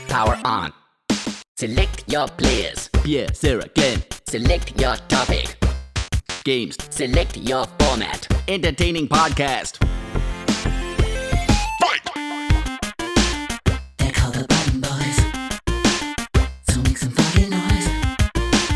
Power on. Select your players. Pierre, Sarah, Glenn. Select your topic. Games. Select your format. Entertaining podcast. They're called the Button Boys. So make some fucking noise.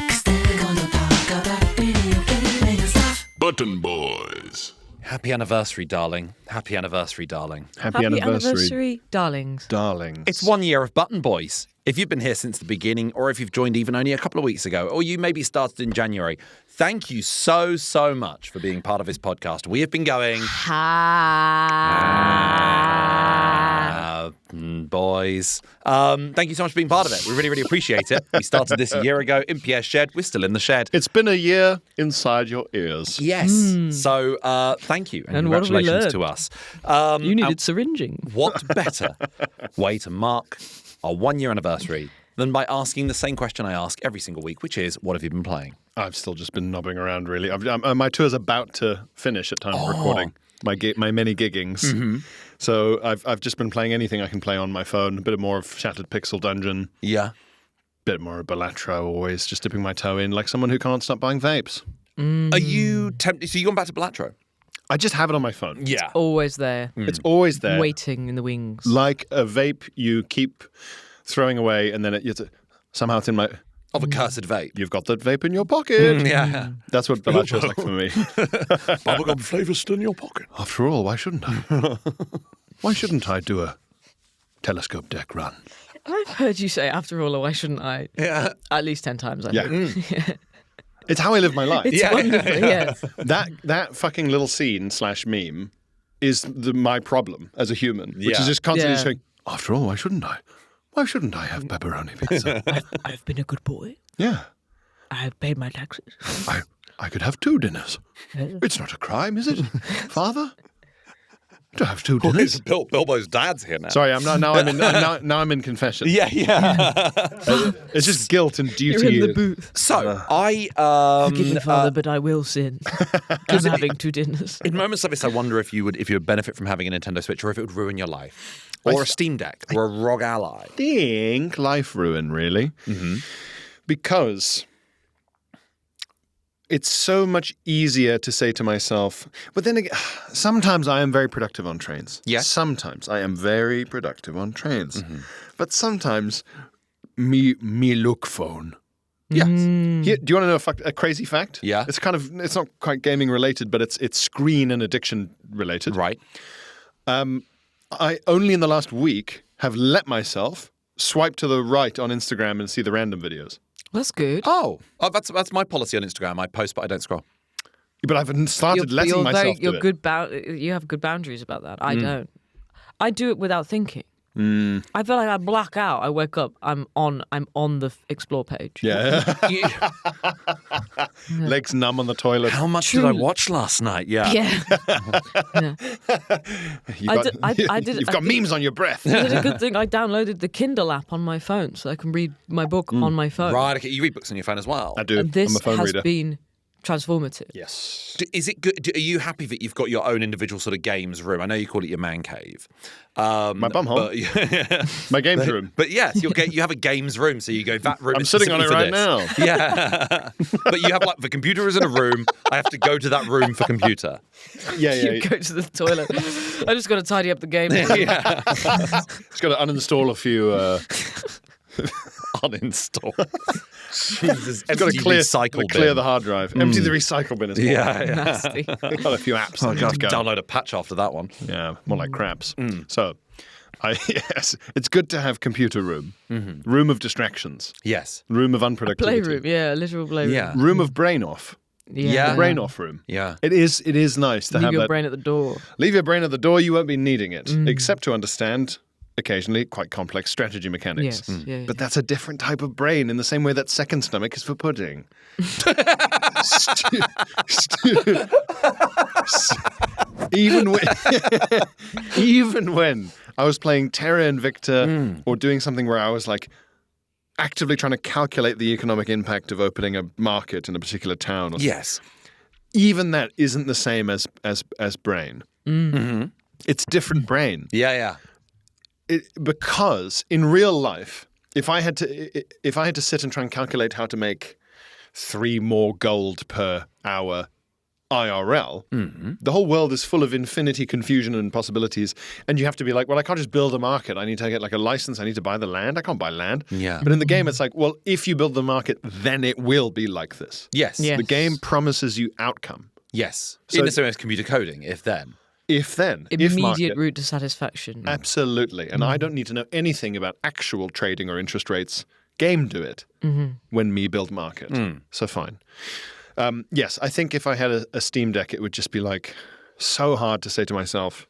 'Cause they're gonna talk about video gaming and stuff. Button Boys. Happy anniversary, darling. Happy anniversary, darling. Happy anniversary, darlings. darlings. It's 1 year of Button Boys. If you've been here since the beginning, or if you've joined even only a couple of weeks ago, or you maybe started in January, thank you so much for being part of this podcast. We have been going... boys. Thank you so much for being part of it. We really appreciate it. We started this a year ago in Pierre's shed. We're still in the shed. It's been a year inside your ears. Yes. So thank you and And what have we congratulations learned? to us. You needed syringing. What better way to mark our 1 year anniversary than by asking the same question I ask every single week, which is, what have you been playing? I've still just been knobbing around, really. My tour's about to finish at time of recording. My many giggings. Mm-hmm. So I've just been playing anything I can play on my phone. A bit more of Shattered Pixel Dungeon. Yeah. Bit more of Balatro, always just dipping my toe in like someone who can't stop buying vapes. Are you tempted? So you've gone back to Balatro? I just have it on my phone. Yeah. Always there. It's always there. Waiting in the wings. Like a vape you keep throwing away and then somehow it's in my... Of a cursed vape. You've got that vape in your pocket. Yeah. That's what Balatro's like for me. Bubblegum flavour still in your pocket. After all, why shouldn't I? Why shouldn't I do a telescope deck run? I've heard you say, after all, why shouldn't I? Yeah. At least 10 times, I Yeah. think. It's how I live my life. It's wonderful, yes. That fucking little scene / meme is my problem as a human, which is just constantly Yeah. saying, after all, why shouldn't I? Why shouldn't I have pepperoni pizza? I've been a good boy. Yeah. I have paid my taxes. I could have 2 dinners. It's not a crime, is it, Father? To have 2 dinners? Bilbo's dad's here now. Sorry, I'm in confession. Yeah. It's just guilt and duty. You're in the booth. So, I... Forgive me, Father, but I will sin. I'm having 2 dinners. in moments like this, I wonder if you would benefit from having a Nintendo Switch or if it would ruin your life. Or a Steam Deck or a ROG Ally. Think life ruin, really. Mm-hmm. Because it's so much easier to say to myself, but then again, sometimes I am very productive on trains. Yes. Sometimes I am very productive on trains. Mm-hmm. But sometimes me look phone. Yes. Here, do you want to know a crazy fact? Yeah. It's not quite gaming related, but it's screen and addiction related. Right. I only in the last week have let myself swipe to the right on Instagram and see the random videos. That's good. Oh, that's my policy on Instagram. I post, but I don't scroll. But I've started letting myself do it. You have good boundaries about that. I don't. I do it without thinking. I feel like I black out. I wake up. I'm on the explore page. Yeah. Legs numb on the toilet. How much did I watch last night? Yeah. Yeah. You've got memes on your breath. I did a good thing. I downloaded the Kindle app on my phone so I can read my book on my phone. Right, okay. You read books on your phone as well? I do. And this I'm a phone has reader. been transformative. Yes. Is it good? Are you happy that you've got your own individual sort of games room? I know you call it your man cave. My bumhole. My games room. But yes, you have a games room, so you go, that room I'm is sitting on it specifically right for this. now. Yeah. But you have the computer is in a room. I have to go to that room for computer. Yeah. You go to the toilet. I just got to tidy up the game. Yeah. Just got to uninstall a few. Uninstall. Jesus. Got to clear bin. the hard drive. Empty the recycle bin as well. Yeah. Nasty. Got a few apps. Oh, that God, need to go. download a patch after that one. Yeah, more like craps. So, yes, it's good to have computer room. Room of distractions. Yes. Room of unproductivity. Playroom, yeah, literal playroom. Yeah. Room of brain off. Yeah. Brain off room. Yeah. It is nice to Leave have your that. brain at the door. Leave your brain at the door, you won't be needing it. Except to understand, occasionally, quite complex strategy mechanics. Yes. Yeah. But that's a different type of brain in the same way that second stomach is for pudding. Even when I was playing Terra Invicta or doing something where I was like actively trying to calculate the economic impact of opening a market in a particular town. Or Yes. Even that isn't the same as brain. Mm-hmm. It's different brain. Yeah. because in real life, if I had to sit and try and calculate how to make 3 more gold per hour IRL, the whole world is full of infinity confusion and possibilities, and you have to be like, well, I can't just build a market. I need to get like a license. I need to buy the land. I can't buy land. Yeah. But in the game, it's like, well, if you build the market, then it will be like this. Yes. Yeah. The game promises you outcome. Yes. So- In the same way as computer coding, if then. If then. if Immediate market. route to satisfaction. Absolutely. And I don't need to know anything about actual trading or interest rates. Game do it when me build market. So fine. Yes, I think if I had a Steam Deck, it would just be like so hard to say to myself,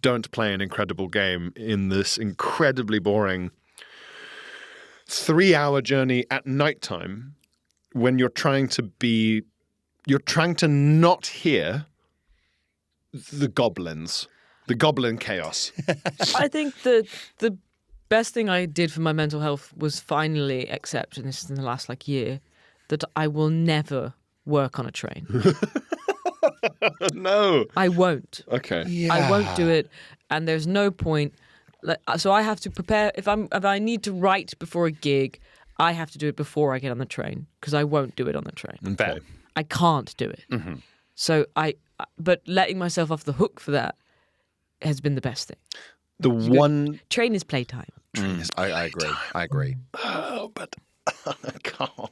don't play an incredible game in this incredibly boring 3-hour journey at nighttime when you're trying to not hear the goblins, the goblin chaos. I think the best thing I did for my mental health was finally accept, and this is in the last year, that I will never work on a train. No. I won't. Okay. I won't do it, and there's no point. So I have to prepare. If I need to write before a gig, I have to do it before I get on the train because I won't do it on the train. Okay. I can't do it. So but letting myself off the hook for that has been the best thing. The one. Train is playtime. I agree. Oh, but I can't.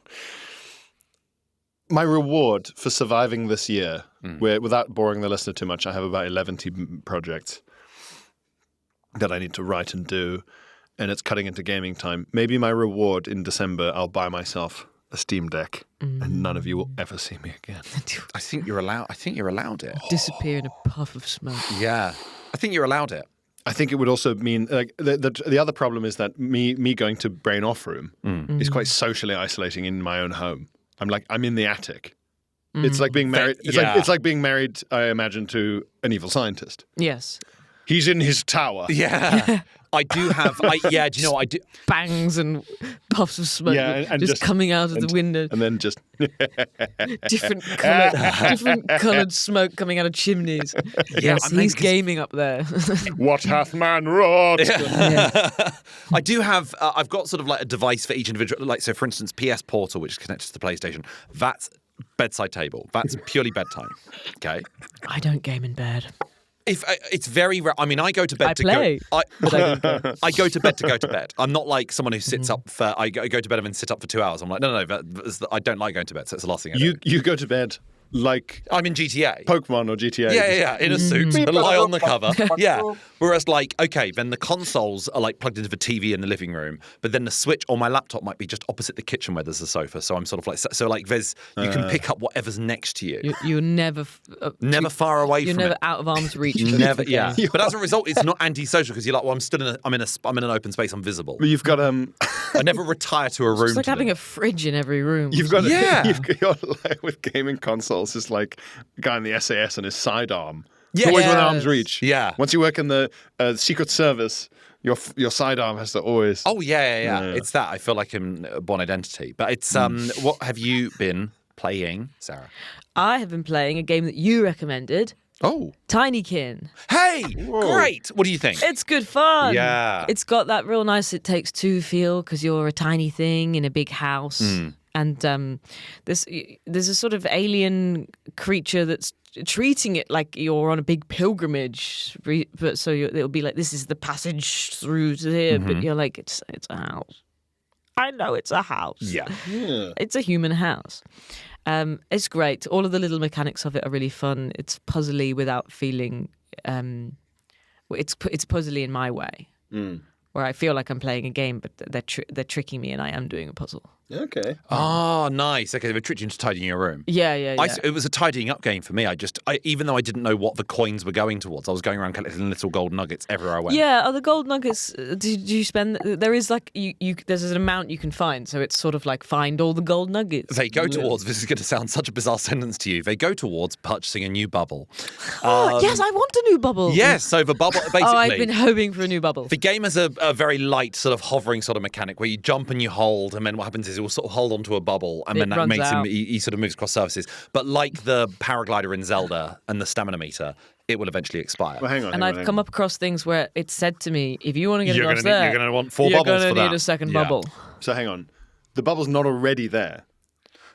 My reward for surviving this year, where without boring the listener too much, I have about 11 projects that I need to write and do, and it's cutting into gaming time. Maybe my reward in December, I'll buy myself a Steam Deck, and none of you will ever see me again. I think you're allowed it. Disappear in a puff of smoke. Yeah. I think you're allowed it. I think it would also mean like the other problem is that me going to brain off room is quite socially isolating in my own home. I'm in the attic. It's like being married. It's like being married. I imagine to an evil scientist. Yes. He's in his tower. Yeah. I do have. Do you know what I do? Bangs and puffs of smoke and just coming out of the window. and then just Different coloured smoke coming out of chimneys. Yeah, Yes, he's gaming up there. what hath man wrought? I do have. I've got sort of like a device for each individual. Like so, for instance, PS Portal, which is connected to the PlayStation. That's bedside table. That's purely bedtime. Okay. I don't game in bed. If it's very rare. I mean, I go to bed I to play, go. but I don't game. I go to bed to go to bed. I'm not like someone who sits up for. I go to bed and then sit up for 2 hours. I'm like, no. I don't like going to bed, so it's the last thing I do. You go to bed like I'm in GTA. Pokemon or GTA. Yeah, in a suit, and lie on the cover. Yeah. Whereas, then the consoles are like plugged into the TV in the living room, but then the Switch or my laptop might be just opposite the kitchen where there's a sofa. So I'm sort of like, there's you can pick up whatever's next to you. You're never Never far away You're from never it. out of arm's reach. Never, yeah. But as a result, it's not antisocial because you're like, well, I'm in an open space. I'm visible. But you've got I never retire to a room. It's like having a fridge in every room. You've got Yeah. You're like, with gaming consoles, it's like a guy in the SAS and his sidearm. Yes. Always within arm's reach. Yeah. Once you work in the Secret Service, your sidearm has to always. Oh yeah. It's that. I feel like I'm a Born Identity. But it's what have you been playing, Sarah? I have been playing a game that you recommended, Oh. Tinykin. Hey! Great! What do you think? It's good fun. Yeah. It's got that real nice It Takes Two feel because you're a tiny thing in a big house. And there's a sort of alien creature that's treating it like you're on a big pilgrimage. But so it'll be like, this is the passage through to here. But you're like, it's a house. I know it's a house. Yeah. It's a human house. It's great. All of the little mechanics of it are really fun. It's puzzly without feeling. It's puzzly in my way, where I feel like I'm playing a game, but they're tricking me, and I am doing a puzzle. Okay. Oh, nice. Okay, they tricked you into tidying your room. Yeah. It was a tidying up game for me. Even though I didn't know what the coins were going towards, I was going around collecting little gold nuggets everywhere I went. Yeah, the gold nuggets, did you spend... There is like, there's an amount you can find, so it's sort of like find all the gold nuggets. They go towards, this is going to sound such a bizarre sentence to you, they go towards purchasing a new bubble. Yes, I want a new bubble. Yes, so the bubble, basically... Oh, I've been hoping for a new bubble. The game has a very light sort of hovering sort of mechanic where you jump and you hold, and then what happens is is it will sort of hold onto a bubble, and It then that runs makes him out. he sort of moves across surfaces. But like the paraglider in Zelda and the stamina meter, it will eventually expire. Well, hang on. And I've come up across things where it's said to me, if you want to get You're across gonna need- there, you're gonna want 4 you're bubbles gonna for need that. a second Yeah. bubble. So hang on. The bubble's not already there.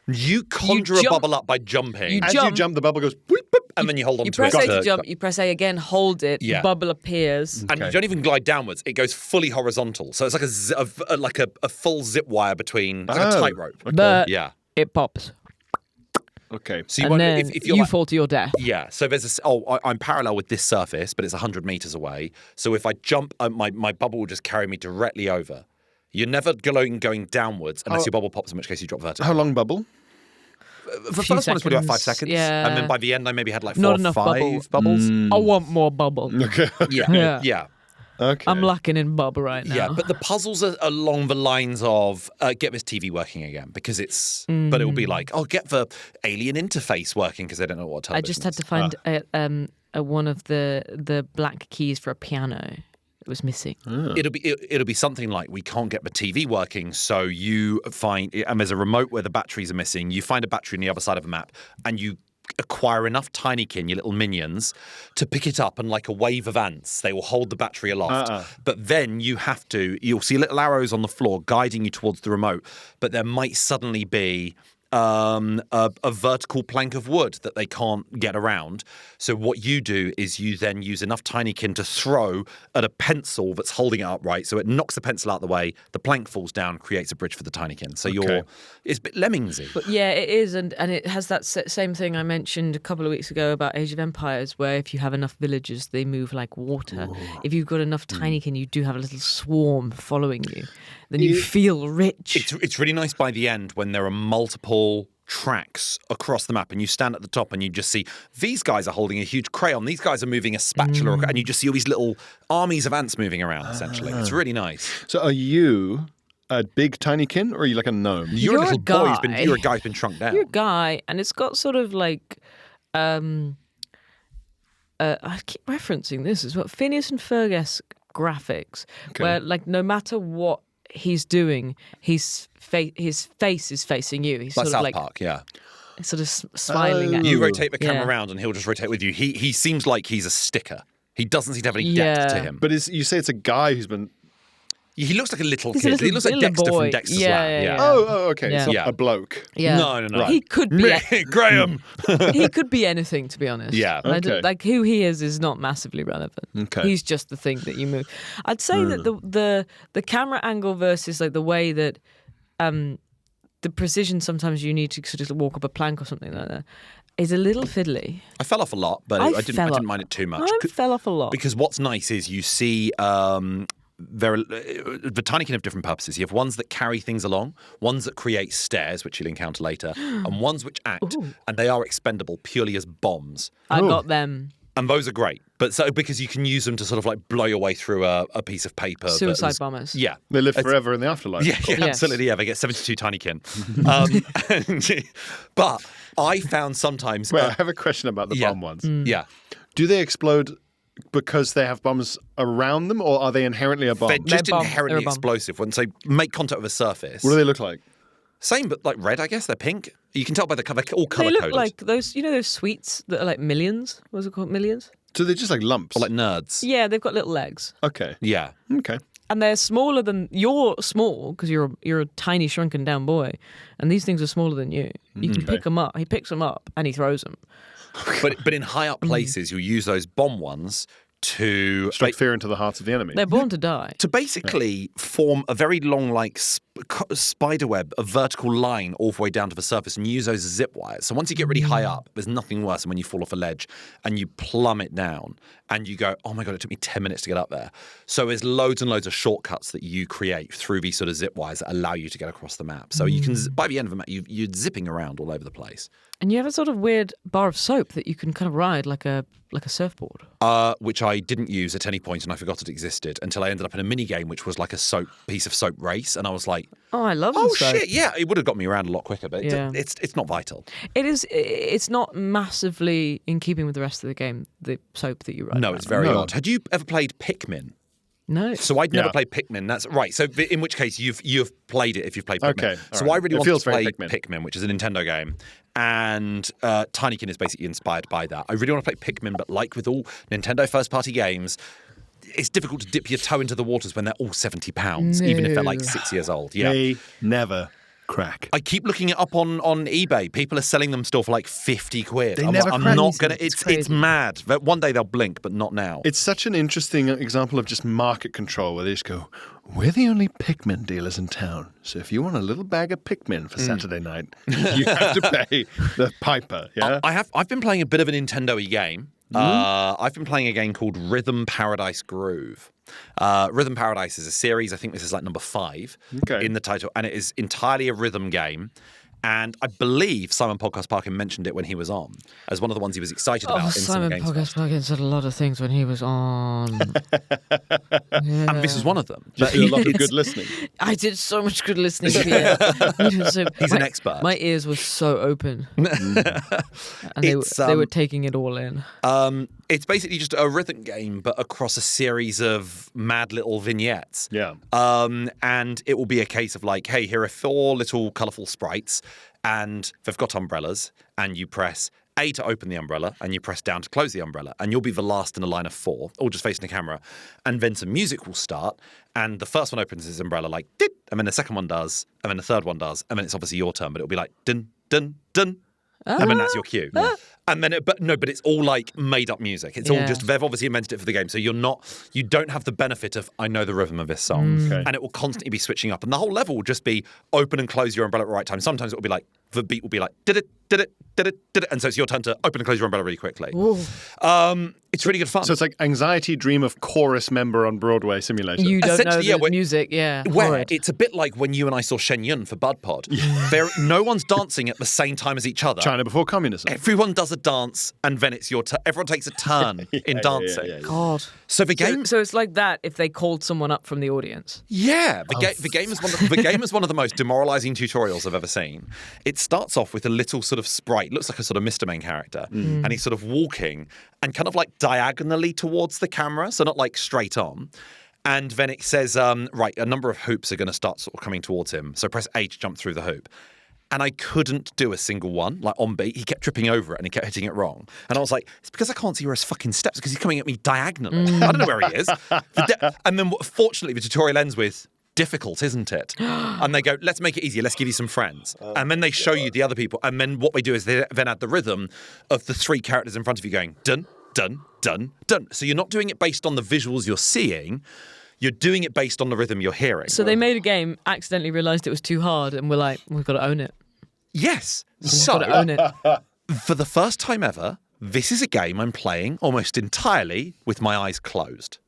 You conjure a jump- bubble up by jumping, You As you jump. jump, the bubble goes. Boop, and then you hold on You to press it. A to jump, you press A again, hold it, Yeah. bubble appears. And you don't even glide downwards. It goes fully horizontal. So it's like a full zip wire between, like a Oh, tightrope. But Yeah. it pops. Okay. So you And won't, then if you're you like, fall to your death. yeah. So there's I'm parallel with this surface, but it's 100 meters away. So if I jump, my bubble will just carry me directly over. You're never going downwards unless your bubble pops, in which case you drop vertically. How long bubble? The few first one was probably about 5 seconds, seconds. yeah. And then by the end, I maybe had like 4 Not or enough 5 bubbles. I want more bubble. Okay. Yeah. Yeah. Yeah. Okay. I'm lacking in bubble right now. Yeah, but the puzzles are along the lines of get this TV working again, because it's. But it will be like, get the alien interface working, because they don't know what I television just had is. to find one of the black keys for a piano. It was missing. It'll be something like, we can't get the TV working, so you find, and there's a remote where the batteries are missing. You find a battery on the other side of the map, and you acquire enough tinykin, your little minions, to pick it up, and like a wave of ants, they will hold the battery aloft. But then you'll see little arrows on the floor guiding you towards the remote, but there might suddenly be a vertical plank of wood that they can't get around. So what you do is you then use enough tinykin to throw at a pencil that's holding it upright, so it knocks the pencil out of the way, the plank falls down, creates a bridge for the tinykin. So it's a bit Lemmingsy. But yeah, it is, and it has that same thing I mentioned a couple of weeks ago about Age of Empires, where if you have enough villagers, they move like water. If you've got enough tinykin, you do have a little swarm following you. Then you feel rich. It's really nice by the end when there are multiple tracks across the map, and you stand at the top and you just see these guys are holding a huge crayon, these guys are moving a spatula, and you just see all these little armies of ants moving around, essentially. It's really nice. So are you a big tinykin, or are you like a gnome? You're a You're a little boy who's guy. you're a guy who's been shrunk down. You're a guy, and it's got sort of like I keep referencing this as well, Phineas and Ferb graphics, where like no matter what he's doing, his face is facing you. He's Like sort South of like Park, yeah. sort of smiling at You you. rotate the camera Yeah. around and he'll just rotate with you. He seems like he's a sticker. He doesn't seem to have any depth to Yeah. him. But you say it's a guy who's been. He looks like a little He's a kid. He little- looks like little Dexter boy. from Dexter's Yeah, Lab. yeah, yeah. Oh, okay. Yeah. It's not Yeah. a bloke. Yeah. No. He could be. Graham. He could be anything, to be honest. Yeah. Okay. Like who he is not massively relevant. Okay. He's just the thing that you move. I'd say that the camera angle versus like the way that the precision sometimes you need to sort of walk up a plank or something like that is a little fiddly. I fell off a lot, but I didn't mind it too much. I fell off a lot. Because what's nice is you see the tinykin have different purposes. You have ones that carry things along, ones that create stairs, which you'll encounter later, and ones which act, and they are expendable purely as bombs. I got them. And those are great, but because you can use them to sort of like blow your way through a piece of paper. Suicide that's- bombers. Yeah. They live forever in the afterlife. Yeah, Yes. absolutely. Yeah, they get 72 tinykin. But I found sometimes. Wait, I have a question about the bomb ones. Yeah. Do they explode because they have bombs around them, or are they inherently a bomb? They're just bomb. inherently They're a bomb. explosive. Once they make contact with a surface. What do they look like? Same, but like red, I guess. They're pink. You can tell by the cover, all They color look coded. like those, those sweets that are like millions. What was it called? Millions? So they're just like lumps. Or like nerds. Yeah, they've got little legs. Okay. Yeah. Okay. And they're smaller than you're small because you're a tiny shrunken down boy, and these things are smaller than you. You can pick them up. He picks them up and he throws them. But in high up places, you'll use those bomb ones to Strike fear into the hearts of the enemy. They're born to die. to basically form a very long, like spider web, a vertical line all the way down to the surface, and use those as zip wires. So once you get really high up, there's nothing worse than when you fall off a ledge and you plummet down, and you go, "Oh my god, it took me 10 minutes to get up there." So there's loads and loads of shortcuts that you create through these sort of zip wires that allow you to get across the map. So you can, by the end of the map, you're zipping around all over the place. And you have a sort of weird bar of soap that you can kind of ride like a surfboard. Which I didn't use at any point, and I forgot it existed until I ended up in a mini game, which was like a piece of soap race, and I was like, Oh, I love "Oh soap. shit, yeah!" It would have got me around a lot quicker, but Yeah. it's not vital. It is. It's not massively in keeping with the rest of the game. The soap that you ride. No, around. it's very No. odd. Had you ever played Pikmin? No. So I'd never Yeah. played Pikmin. That's right. So in which case you've played it if you've played Pikmin. Okay, all So right. I really It wanted to feels very play Pikmin. Pikmin, which is a Nintendo game, and Tinykin is basically inspired by that. I really want to play Pikmin, but like with all Nintendo first-party games, it's difficult to dip your toe into the waters when they're all £70, even if they're like 6 years old. Yeah. They never crack. I keep looking it up on eBay. People are selling them still for like 50 quid. They I'm, never I'm crack. not gonna. It's It's crazy. mad. But one day they'll blink, but not now. It's such an interesting example of just market control where they just go, we're the only Pikmin dealers in town. So if you want a little bag of Pikmin for Saturday night, you have to pay the piper. Yeah. I've been playing a bit of a Nintendo-y game. I've been playing a game called Rhythm Paradise Groove. Rhythm Paradise is a series. I think this is like number 5 Okay. in the title, and it is entirely a rhythm game. And I believe Simon Podcast Parkin mentioned it when he was on as one of the ones he was excited about. Oh, in some Simon games. Podcast Parkin said a lot of things when he was on. And this is one of them. Just But do a lot of it's- good listening. I did so much good listening to Pierre. He's an expert. My ears were so open. And they It's, were taking it all in. It's basically just a rhythm game, but across a series of mad little vignettes. Yeah. And it will be a case of like, hey, here are 4 little colourful sprites, and they've got umbrellas, and you press A to open the umbrella, and you press down to close the umbrella, and you'll be the last in a line of 4, all just facing the camera. And then some music will start, and the first one opens his umbrella like, dit, and then the second one does, and then the third one does, and then it's obviously your turn, but it'll be like, dun, dun, dun. And then that's your cue. And then, but it's all like made up music. It's all Yeah. just, they've obviously invented it for the game. So you don't have the benefit of, I know the rhythm of this song. Okay. And it will constantly be switching up. And the whole level will just be open and close your umbrella at the right time. Sometimes it will be like, the beat will be like, did it. And so it's your turn to open and close your umbrella really quickly. It's really good fun. So it's like Anxiety Dream of Chorus Member on Broadway Simulator. You don't know Essentially, the yeah, when- music, yeah. Where horrid. it's a bit like when you and I saw Shen Yun for Bud Pod. No one's dancing at the same time as each other. China before communism. Everyone does a dance, and then it's your turn. Everyone takes a turn in dancing. yeah. God. So the game, So it's like that if they called someone up from the audience. yeah, the game is one of the most demoralizing tutorials I've ever seen. It starts off with a little sort of sprite, looks like a sort of Mr. Main character, and he's sort of walking and kind of like diagonally towards the camera, so not like straight on. And then it says, right, a number of hoops are going to start sort of coming towards him. So press A to jump through the hoop. And I couldn't do a single one, like on beat. He kept tripping over it and he kept hitting it wrong. And I was like, it's because I can't see where his fucking steps, because he's coming at me diagonally. I don't know where he is. And then fortunately, the tutorial ends with, difficult, isn't it? And they go, let's make it easier. Let's give you some friends. And then they show you the other people. And then what they do is they then add the rhythm of the 3 characters in front of you going, dun, dun, dun, dun. So you're not doing it based on the visuals you're seeing. You're doing it based on the rhythm you're hearing. So they made a game, accidentally realised it was too hard, and we're like, we've got to own it. Yes. We've So got to own it. for the first time ever, this is a game I'm playing almost entirely with my eyes closed.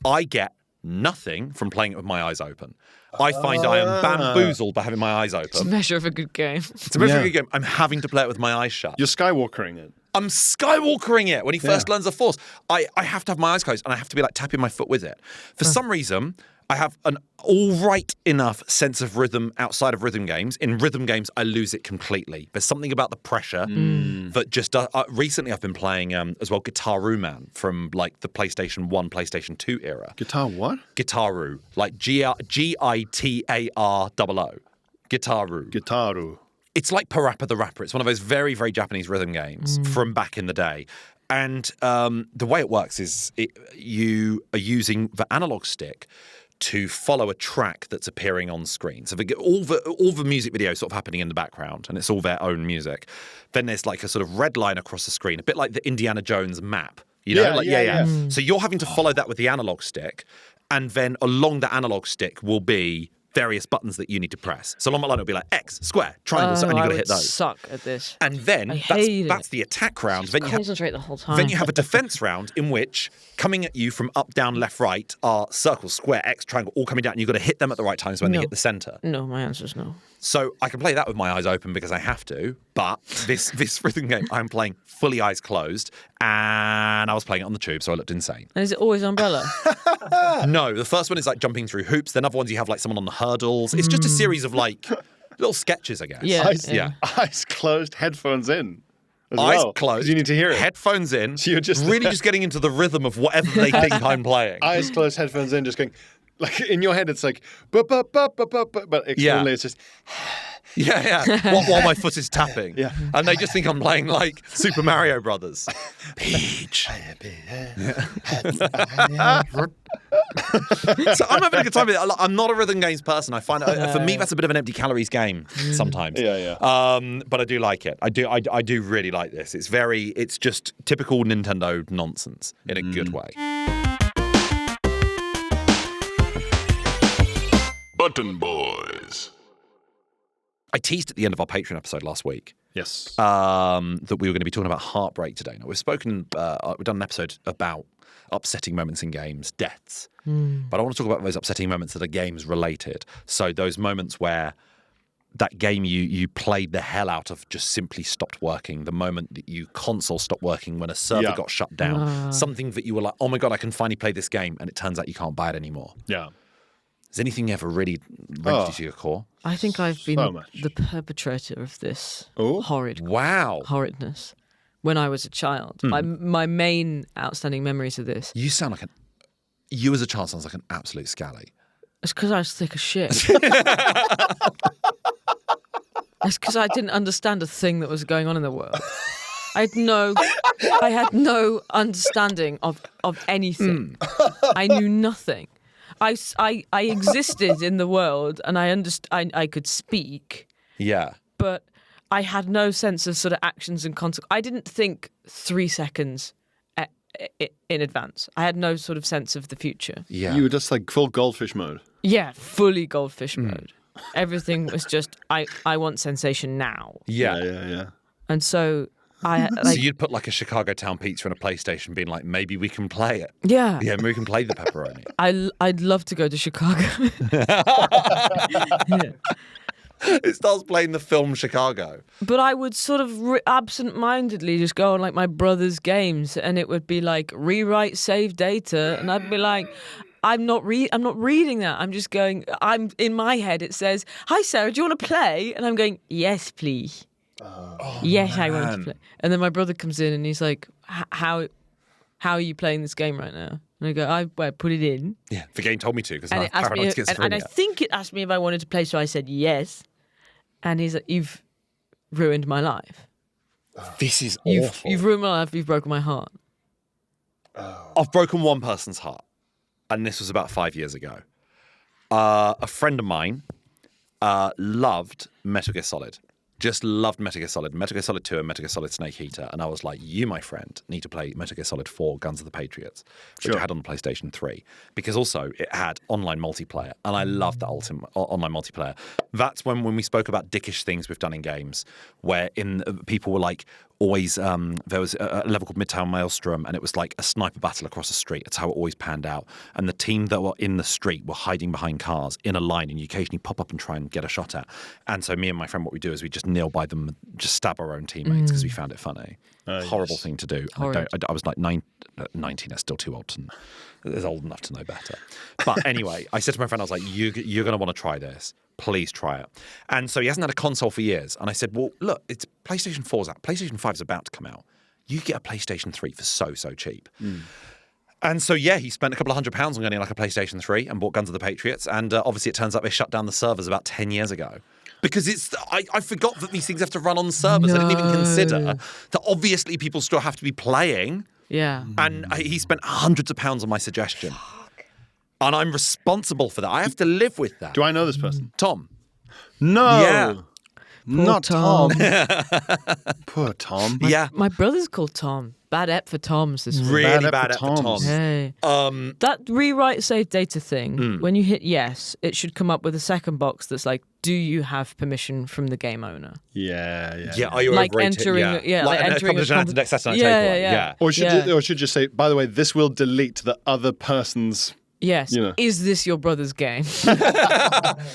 I get nothing from playing it with my eyes open. I find I am bamboozled by having my eyes It's a open. measure of a good game. It's a very good game. I'm having to play it with my eyes shut. You're Skywalkering it. I'm Skywalkering it when he first learns the Force. I have to have my eyes closed and I have to be like tapping my foot with it. For some reason, I have an all right enough sense of rhythm outside of rhythm games. In rhythm games, I lose it completely. There's something about the pressure that just recently I've been playing as well Guitar Man from like the PlayStation 1, PlayStation 2 era. Guitar what? Gitaru, like Gitaroo. Gitaru. Gitaru. It's like Parappa the Rapper. It's one of those very, very Japanese rhythm games from back in the day. And the way it works is you are using the analog stick to follow a track that's appearing on screen. So all the music videos sort of happening in the background, and it's all their own music. Then there's like a sort of red line across the screen, a bit like the Indiana Jones map. You know, Yeah. So you're having to follow that with the analog stick, and then along the analog stick will be various buttons that you need to press. So along that line it'll be like X, square, triangle, and you've got to hit those. Suck at this. And then I hate that's it. the attack round. Then you have Concentrate the whole time. then you have a defense round in which coming at you from up, down, left, right are circle, square, X, triangle, all coming down. And you've got to hit them at the right times when they No. hit the center. No, my answer is no. So I can play that with my eyes open because I have to. But this rhythm game I'm playing fully eyes closed, and I was playing it on the tube, so I looked insane. And is it always Umbrella? No, the first one is like jumping through hoops. Then other ones you have like someone on the hurdles. It's just a series of like little sketches, I guess. Yeah. Eyes, Yeah. eyes closed, headphones in. as eyes well. 'Cause closed. You need to hear it. Headphones in. So you're just really just getting into the rhythm of whatever they think I'm playing. Eyes closed, headphones in, just going. Like in your head, it's like, but externally, it's just. Yeah. While my foot is tapping. Yeah. And they just think I'm playing like Super Mario Brothers. Peach. So I'm having a good time with it. I'm not a rhythm games person. I find for me that's a bit of an empty calories game sometimes. Yeah. But I do like it. I do really like this. It's just typical Nintendo nonsense in a good way. Button Boys. I teased at the end of our Patreon episode last week Yes. that we were going to be talking about Heartbreak today. Now, we've done an episode about upsetting moments in games, deaths. But I want to talk about those upsetting moments that are games related. So those moments where that game you played the hell out of just simply stopped working, the moment that your console stopped working when a server got shut down, something that you were like, oh my God, I can finally play this game, and it turns out you can't buy it anymore. Yeah. Has anything ever really wrenched you to your core? I think I've been So much. the perpetrator of this Oh? horridness when I was a child. My main outstanding memories of this. You sound like you as a child sounds like an absolute scally. It's because I was thick as shit. It's because I didn't understand a thing that was going on in the world. I had no understanding of anything. I knew nothing. I existed in the world, and I could speak, Yeah. but I had no sense of sort of actions and consequences. I didn't think 3 seconds in advance. I had no sort of sense of the future. Yeah. You were just like full goldfish mode. Yeah, fully goldfish mode. Everything was just, I want sensation now. Yeah. And so I So you'd put like a Chicago Town pizza and a PlayStation, being like, maybe we can play it. yeah. Yeah, maybe we can play the pepperoni. I'd love to go to Chicago. It starts playing the film Chicago. But I would sort of absent-mindedly just go on like my brother's games, and it would be like rewrite save data, and I'd be like, I'm not reading that. I'm just going. I'm in my head. It says, "Hi Sarah, do you want to play?" And I'm going, "Yes, please." Yes, I want to play. And then my brother comes in and he's like, "How are you playing this game right now?" And I go, "I put it in." Yeah, the game told me to because And I it have asked me, paranoid schizophrenia. and I think it asked me if I wanted to play, so I said yes. And he's like, "You've ruined my life. This is You've awful. ruined my life. You've broken my heart." I've broken one person's heart, and this was about 5 years ago. A friend of mine loved Metal Gear Solid. Just loved Metal Gear Solid 2 and Metal Gear Solid Snake Eater. And I was like, you, my friend, need to play Metal Gear Solid 4 Guns of the Patriots, which I had on the PlayStation 3. Because also it had online multiplayer. And I loved that online multiplayer. That's when we spoke about dickish things we've done in games, where people were like, always, there was a level called Midtown Maelstrom, and it was like a sniper battle across the street. That's how it always panned out. And the team that were in the street were hiding behind cars in a line, and you occasionally pop up and try and get a shot at. And so me and my friend, what we do is we just kneel by them and just stab our own teammates because we found it funny. Horrible thing to do. I was like 19, that's still too old to is old enough to know better. But anyway, I said to my friend, I was like, you're going to want to try this. Please try it. And so he hasn't had a console for years. And I said, well, look, it's PlayStation 4's out. PlayStation 5's about to come out. You get a PlayStation 3 for so cheap. And so, yeah, he spent a couple of £100 on getting like a PlayStation 3 and bought Guns of the Patriots. And obviously it turns out they shut down the servers about 10 years ago. Because I forgot that these things have to run on servers. I didn't even consider that obviously people still have to be playing. Yeah. And he spent hundreds of pounds on my suggestion. And I'm responsible for that. I have to live with that. Do I know this person? Tom. No. Yeah. Not Tom. Poor Tom. Yeah. My brother's called Tom. Bad ep for Toms this week. Really Bad bad ep at for for Toms. Toms. Hey. That rewrite save data thing, when you hit yes, it should come up with a second box that's like, do you have permission from the game owner? Yeah, are you Like overrated? entering- yeah, like like entering a entering a table. Yeah. Or should you say, by the way, this will delete the other person's. Yes. You know. Is this your brother's game?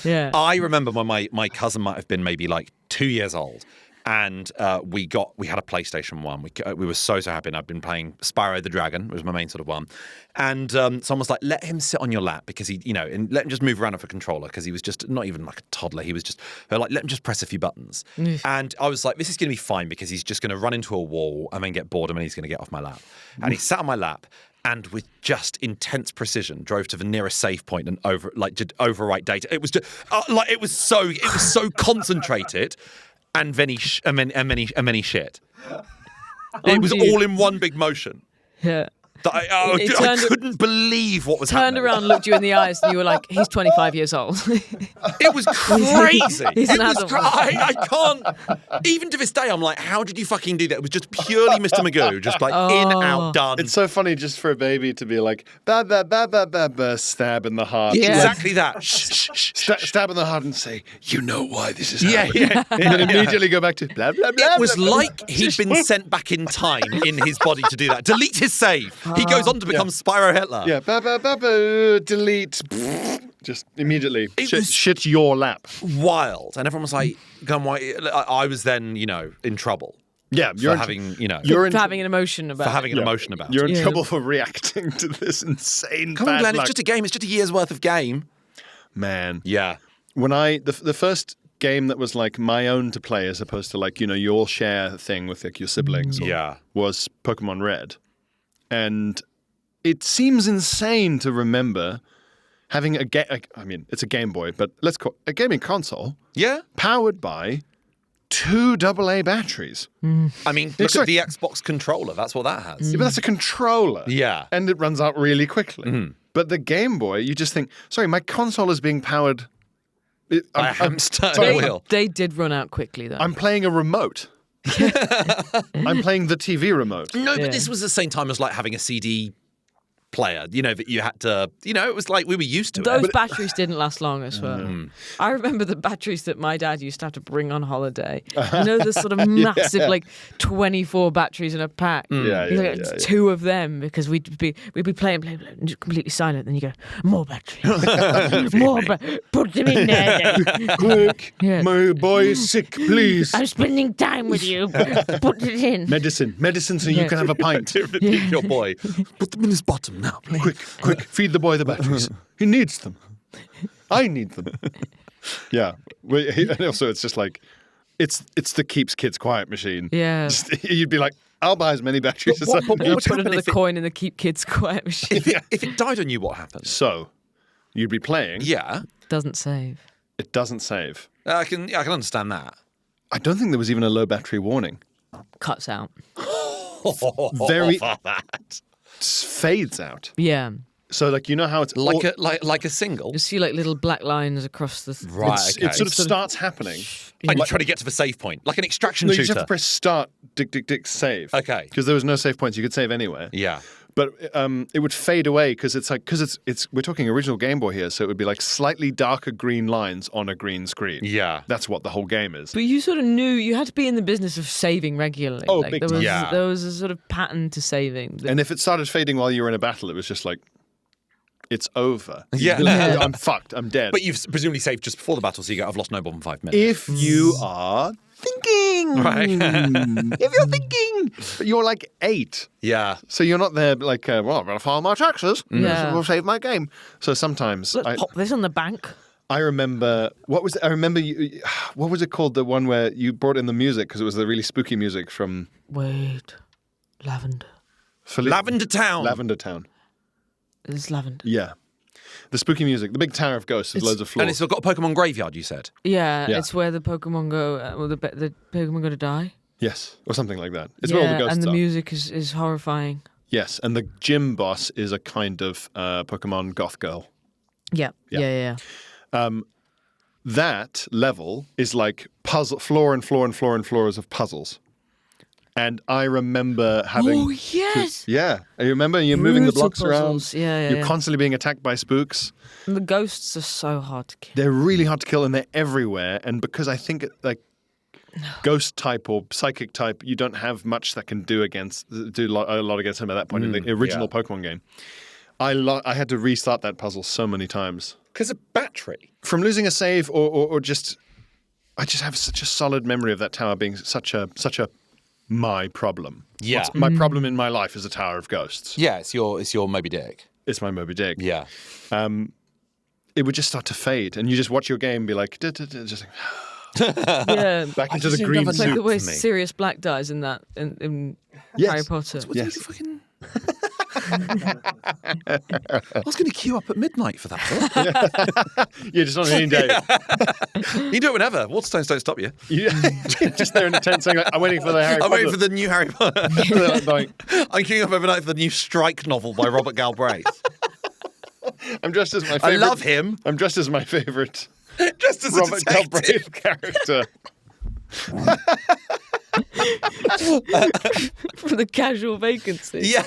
Yeah. I remember when my cousin might have been maybe like 2 years old, And we had a PlayStation 1. We were so happy. And I'd been playing Spyro the Dragon, was my main sort of one. And someone was like, let him sit on your lap because he, and let him just move around with a controller because he was just not even like a toddler. He was just like, let him just press a few buttons. And I was like, this is going to be fine because he's just going to run into a wall and then get bored and then he's going to get off my lap. And he sat on my lap. And with just intense precision, drove to the nearest save point and did overwrite data. It was just it was so concentrated, and then he shit. It was all in one big motion. Yeah. That I couldn't believe what was happening. Turned around, looked you in the eyes, and you were like, "He's 25 years old." It was crazy. He's an adult. I can't. Even to this day, I'm like, how did you fucking do that? It was just purely Mr. Magoo, just like in, out, done. It's so funny just for a baby to be like, ba ba ba ba ba ba, stab in the heart. Yeah. Exactly that. Shh, shh, shh. Stab in the heart and say, you know why this is Yeah, happening. yeah. And then immediately go back to blah, blah, blah. It was blah, blah. like he'd been sent back in time in his body to do that. Delete his save. He goes on to become Spyro Hitler. Yeah, ba ba ba ba, delete. Just immediately. Shit your lap. Wild. And everyone was like, I was then, in trouble. Yeah, For having having an emotion about. for having an emotion about You're it. in trouble for reacting to this insane Come on, bad Glenn, luck. it's just a game. It's just a year's worth of game. Man. Yeah. When the first game that was like my own to play as opposed to like, you all share thing with like your siblings was Pokemon Red. And it seems insane to remember having it's a Game Boy, but let's call it a gaming console. Yeah. Powered by 2 AA batteries. I mean, look at the Xbox controller. That's what that has. Yeah, but that's a controller. Yeah. And it runs out really quickly. But the Game Boy, you just think, sorry, my console is being powered By a hamster and sorry, a wheel. They did run out quickly, though. I'm playing a remote. I'm playing the TV remote. No, but this was the same time as like having a CD player, that you had to, it was like we were used to Those it. batteries didn't last long as well. I remember the batteries that my dad used to have to bring on holiday. The sort of massive, like 24 batteries in a pack. Yeah. 2 of them because we'd be playing, and just completely silent. Then you go, more batteries, more, put them in there. Then. Quick, Yeah. my boy is sick, please. I'm spending time with you. Put it in. Medicine so you can have a pint. Your boy. Put them in his bottom now, please. Quick, feed the boy the batteries. He needs them. I need them. Yeah. And also, it's just like, it's the keeps kids quiet machine. Yeah. You'd be like, I'll buy as many batteries as I what need. would Put happen another if it- coin in the keep kids quiet machine. If it died on you, what happens? So, you'd be playing. Yeah. Doesn't save. It doesn't save. I can understand that. I don't think there was even a low battery warning. Cuts out. Very that. fades out. Yeah. So, like, how it's Like a single. You see like little black lines across the. Right. Okay. it sort of starts happening. And you try to get to the save point, like an extraction No, you shooter. just have to press start, dick, save. Okay. Because there was no save points. You could save anywhere. Yeah. But it would fade away because we're talking original Game Boy here, so it would be like slightly darker green lines on a green screen. Yeah. That's what the whole game is. But you sort of knew you had to be in the business of saving regularly. Oh, like, big there was time. there was a sort of pattern to saving. And if it started fading while you were in a battle, it was just like, it's over. Yeah. I'm fucked. I'm dead. But you've presumably saved just before the battle, so you go, I've lost no more than 5 minutes. if you are thinking, Right. if you're thinking, but you're like 8. Yeah. So you're not there like, well, I'm going to file my taxes. Yeah. We'll save my game. So sometimes Let's pop this on the bank. I remember what was it called? The one where you brought in the music because it was the really spooky music from Wait, lavender. Lavender Town. Lavender Town. It's lavender. Yeah, the spooky music, the big tower of ghosts with loads of floors. And it's got a Pokemon graveyard, you said? Yeah, Yeah. it's where the Pokemon go. The Pokemon go to die. Yes, or something like that. It's where all the ghosts and the are. music is horrifying. Yes, and the gym boss is a kind of Pokemon goth girl. Yeah, yeah. That level is like floor and floors of puzzles. And I remember having... Oh yes. Yeah. I remember you're moving the Brutal blocks around. puzzles. Yeah. You're constantly being attacked by spooks. And the ghosts are so hard to kill. They're really hard to kill and they're everywhere. And because I think like ghost type or psychic type, you don't have much that can do a lot against him at that point in the original Pokemon game. I had to restart that puzzle so many times. Because of battery. From losing a save or just... I just have such a solid memory of that tower being such a my problem. Yeah. My problem in my life is a tower of ghosts. Yeah, it's your Moby Dick. It's my Moby Dick. Yeah. It would just start to fade, and you just watch your game and be like, just like Yeah. back into just the don't green have It's like the suit. way for me. Sirius Black dies in that in Yes. Harry Potter. Yes. Fucking... I was going to queue up at midnight for that. Yeah, just on any day. You do it whenever. Waterstones don't stop you. You, just there in the tent saying, like, I'm waiting for the Harry I'm Potter. waiting for the new Harry Potter. Like, I'm queuing up overnight for the new Strike novel by Robert Galbraith. I'm dressed as my I favorite. love him. I'm dressed as my favorite Just as Robert a detective. Galbraith character. For the casual vacancy. Yeah.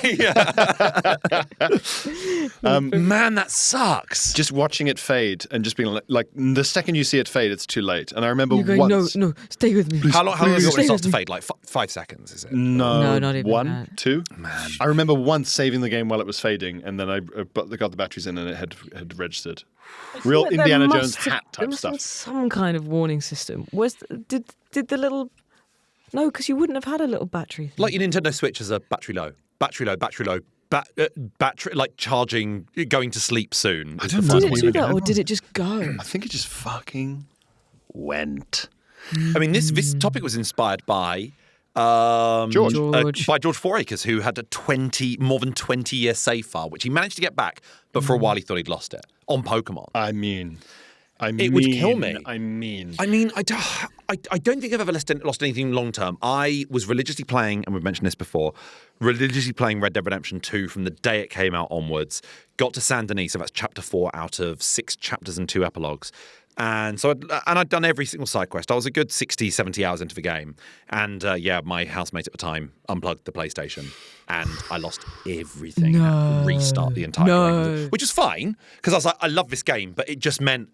Man, that sucks. Just watching it fade and just being like the second you see it fade, it's too late. And I remember You're going, once. no, stay with me. How long does it Stay start with to me. fade? Like 5 seconds, is it? No, not even one, that. 2. Man. I remember once saving the game while it was fading, and then I got the batteries in, and it had registered. Real There Indiana must Jones have- hat there type must have been stuff. some kind of warning system. Did the little? No, because you wouldn't have had a little battery thing. Like your Nintendo Switch has a battery low. Battery low, battery low. Battery, like charging, going to sleep soon. I is don't the know. first did it one. do we that, had or one. did it just go? I think it just fucking went. I mean, this topic was inspired by George. by George Fouracres, who had a more than 20-year save file, which he managed to get back, but for a while he thought he'd lost it on Pokemon. I mean, It would kill me. I mean, I don't think I've ever lost anything long term. I was religiously playing, and we've mentioned this before, religiously playing Red Dead Redemption 2 from the day it came out onwards. Got to Saint Denis, so that's chapter 4 out of 6 chapters and 2 epilogues. And so I'd done every single side quest. I was a good 60, 70 hours into the game. And my housemate at the time unplugged the PlayStation and I lost everything. And had to restart the entire game, which was fine because I was like, I love this game, but it just meant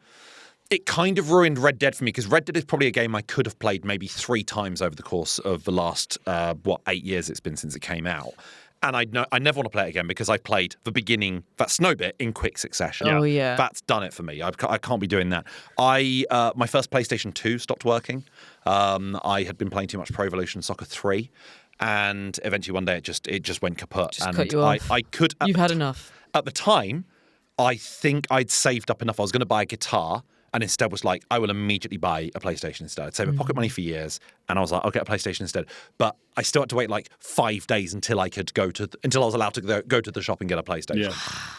it kind of ruined Red Dead for me because Red Dead is probably a game I could have played maybe 3 times over the course of the last, 8 years it's been since it came out. And I never want to play it again because I played the beginning, that snow bit, in quick succession. Oh, yeah. That's done it for me. I can't be doing that. My first PlayStation 2 stopped working. I had been playing too much Pro Evolution Soccer 3. And eventually one day it just went kaput. Just and cut you off. I could... You've had enough. At the time, I think I'd saved up enough. I was going to buy a guitar. And instead was like, I will immediately buy a PlayStation instead. I'd save my pocket money for years. And I was like, I'll get a PlayStation instead. But I still had to wait like 5 days until I could until I was allowed to go to the shop and get a PlayStation. Yeah.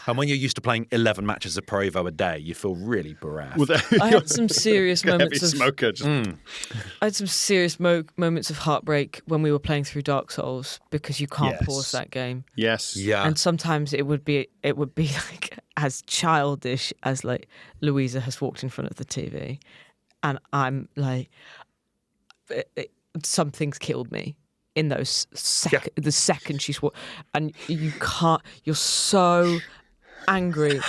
And when you're used to playing 11 matches of Pro Evo a day, you feel really bereft. I had some serious heavy moments of smoker. Just, I had some serious moments of heartbreak when we were playing through Dark Souls because you can't Yes. pause that game. Yes. Yeah. And sometimes it would be like as childish as like Louisa has walked in front of the TV, and I'm like, something's killed me in those the second she's walked, and you can't. You're so angry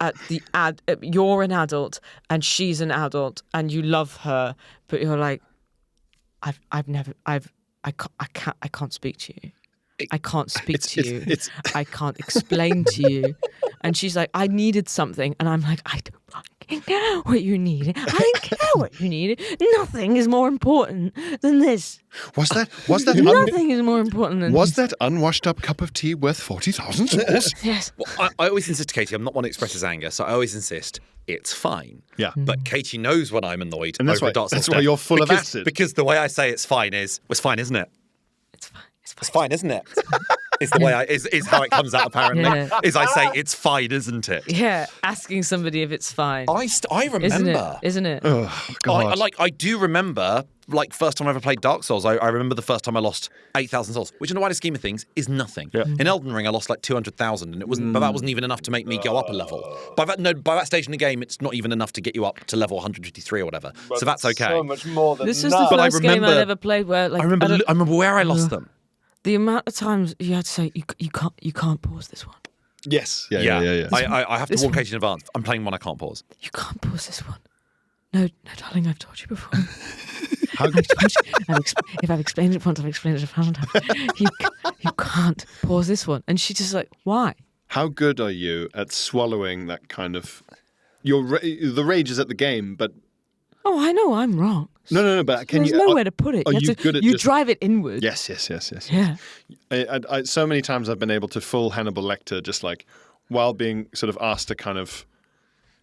at you're an adult and she's an adult and you love her, but you're like, I can't speak to you. I can't speak to you. I can't explain to you. And she's like, I needed something. And I'm like, I don't fucking care what you needed. I don't care what you needed. Nothing is more important than this. Was that Nothing is more important than was this. that unwashed up cup of tea worth 40,000 souls? Yes. Well, I always insist to Katie, I'm not one who expresses anger, so I always insist it's fine. Yeah. But Katie knows when I'm annoyed And that's over why- a Dark Souls that's why death, you're full of because- acid. Because the way I say it's fine is, well, it's fine, isn't it? It's fine. It's fine, isn't it? Is the way is how it comes out apparently. Yeah. Is I say it's fine, isn't it? Yeah, asking somebody if it's fine. I remember. Isn't it? Oh, God. I do remember, like, first time I ever played Dark Souls, I remember the first time I lost 8,000 souls, which in the wider scheme of things is nothing. Yeah. In Elden Ring, I lost like 200,000, and it wasn't, but that wasn't even enough to make me go up a level. By that stage in the game, it's not even enough to get you up to level 153 or whatever. So that's okay. So much more than This was the But I first game remember- I'd ever played where, like, I remember where I lost them. the amount of times you had to say you can't pause this one. Yes. Yeah. I have to This warn one. Katie in advance. I'm playing one I can't pause. You can't pause this one. No, darling, I've told you before. How If I've explained it once, I've explained it a thousand times. You can't pause this one. And she's just like, why? How good are you at swallowing that kind of the rage is at the game, but Oh, I know I'm wrong. No. But can There's you? nowhere to put it. Are You you have to- good at you just- drive it inward. Yes. Yeah. So many times I've been able to full Hannibal Lecter just like while being sort of asked a kind of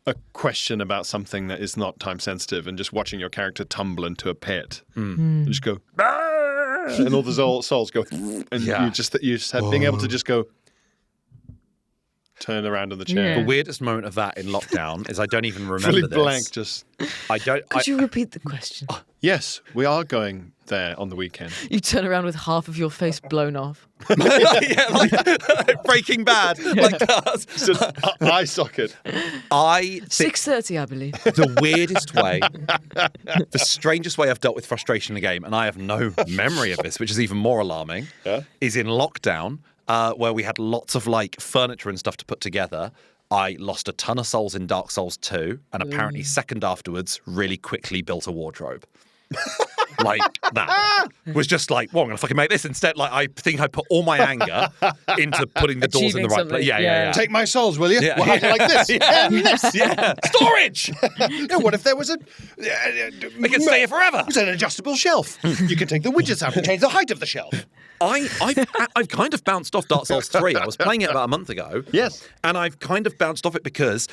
a question about something that is not time sensitive and just watching your character tumble into a pit and just go "Ah!" and all the souls go and Yeah. you just have being able to just go turn around in the chair. Yeah. The weirdest moment of that in lockdown is I don't even remember Fully this. blank, just I don't. Could you repeat the question? yes, we are going there on the weekend. You turn around with half of your face blown off. Yeah, like Breaking Bad, like that. It's an eye socket. I think 6:30, I believe. the weirdest way, the strangest way I've dealt with frustration in a game, and I have no memory of this, which is even more alarming, is in lockdown, where we had lots of like furniture and stuff to put together. I lost a ton of souls in Dark Souls 2, and apparently second afterwards really quickly built a wardrobe. Like that. Was just like, well, I'm going to fucking make this instead. Like, I think I put all my anger into putting the doors in the Achieving right place. something, Yeah. Take my souls, will you? Yeah. Well, like this. And this. Yeah. Storage! No, what if there was a... They can stay here forever. It's an adjustable shelf. You can take the widgets out and change the height of the shelf. I've kind of bounced off Dark Souls 3. I was playing it about a month ago. Yes. And I've kind of bounced off it because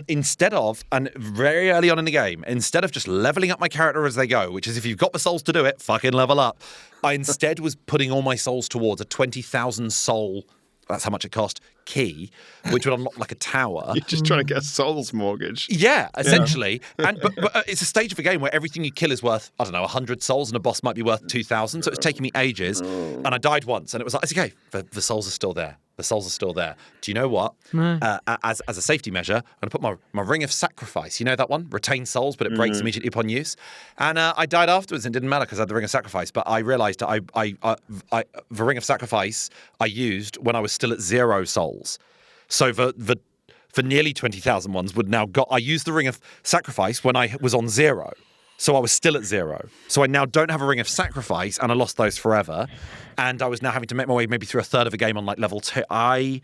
instead of, and very early on in the game, instead of just leveling up my character as they go, which is if you've got the souls to do it, fucking level up, I instead was putting all my souls towards a 20,000 soul, that's how much it cost, key, which would unlock like a tower. You're just trying to get a soul's mortgage. Yeah, essentially. And but it's a stage of a game where everything you kill is worth, I don't know, 100 souls, and a boss might be worth 2,000. So it was taking me ages. And I died once, and it was like, it's okay. The souls are still there. The souls are still there. Do you know what? As a safety measure, I'm going to put my ring of sacrifice. You know that one? Retain souls, but it breaks immediately upon use. And I died afterwards, and it didn't matter because I had the ring of sacrifice. But I realised that the ring of sacrifice I used when I was still at 0 souls. So for nearly 20,000 ones would now got. I used the ring of sacrifice when I was on 0. So I was still at 0. So I now don't have a ring of sacrifice, and I lost those forever. And I was now having to make my way maybe through a third of a game on like level 2. I